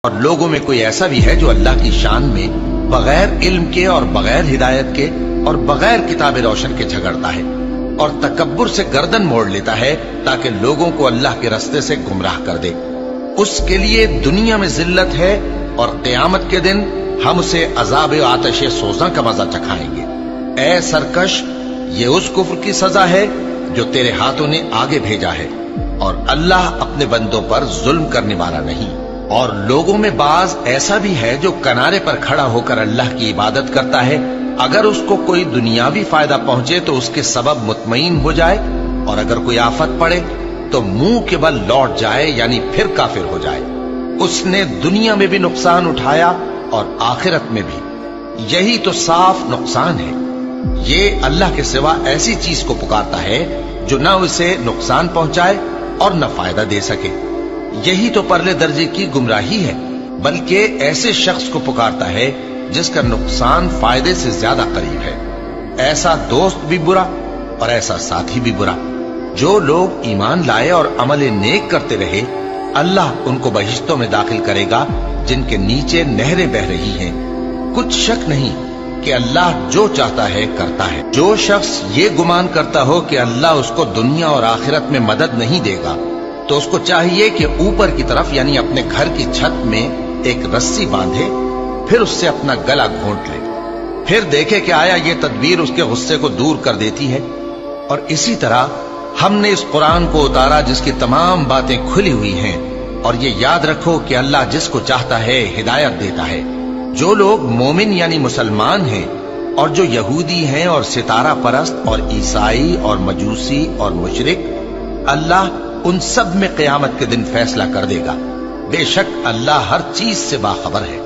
اور لوگوں میں کوئی ایسا بھی ہے جو اللہ کی شان میں بغیر علم کے اور بغیر ہدایت کے اور بغیر کتاب روشن کے جھگڑتا ہے اور تکبر سے گردن موڑ لیتا ہے تاکہ لوگوں کو اللہ کے رستے سے گمراہ کر دے۔ اس کے لیے دنیا میں ذلت ہے اور قیامت کے دن ہم اسے عذاب آتش سوزاں کا مزہ چکھائیں گے۔ اے سرکش، یہ اس کفر کی سزا ہے جو تیرے ہاتھوں نے آگے بھیجا ہے، اور اللہ اپنے بندوں پر ظلم کرنے والا نہیں۔ اور لوگوں میں بعض ایسا بھی ہے جو کنارے پر کھڑا ہو کر اللہ کی عبادت کرتا ہے، اگر اس کو کوئی دنیاوی فائدہ پہنچے تو اس کے سبب مطمئن ہو جائے، اور اگر کوئی آفت پڑے تو منہ کے بل لوٹ جائے، یعنی پھر کافر ہو جائے۔ اس نے دنیا میں بھی نقصان اٹھایا اور آخرت میں بھی، یہی تو صاف نقصان ہے۔ یہ اللہ کے سوا ایسی چیز کو پکارتا ہے جو نہ اسے نقصان پہنچائے اور نہ فائدہ دے سکے، یہی تو پرلے درجے کی گمراہی ہے۔ بلکہ ایسے شخص کو پکارتا ہے جس کا نقصان فائدے سے زیادہ قریب ہے۔ ایسا دوست بھی برا اور ایسا ساتھی بھی برا۔ جو لوگ ایمان لائے اور عمل نیک کرتے رہے، اللہ ان کو بہشتوں میں داخل کرے گا جن کے نیچے نہریں بہ رہی ہیں۔ کچھ شک نہیں کہ اللہ جو چاہتا ہے کرتا ہے۔ جو شخص یہ گمان کرتا ہو کہ اللہ اس کو دنیا اور آخرت میں مدد نہیں دے گا، تو اس کو چاہیے کہ اوپر کی طرف یعنی اپنے گھر کی چھت میں ایک رسی باندھے، پھر اس سے اپنا گلا گھونٹ لے، پھر دیکھے کہ آیا یہ تدبیر اس کے غصے کو دور کر دیتی ہے۔ اور اسی طرح ہم نے اس قرآن کو اتارا جس کی تمام باتیں کھلی ہوئی ہیں، اور یہ یاد رکھو کہ اللہ جس کو چاہتا ہے ہدایت دیتا ہے۔ جو لوگ مومن یعنی مسلمان ہیں اور جو یہودی ہیں اور ستارہ پرست اور عیسائی اور مجوسی اور مشرک، اللہ ان سب میں قیامت کے دن فیصلہ کر دے گا۔ بے شک اللہ ہر چیز سے باخبر ہے۔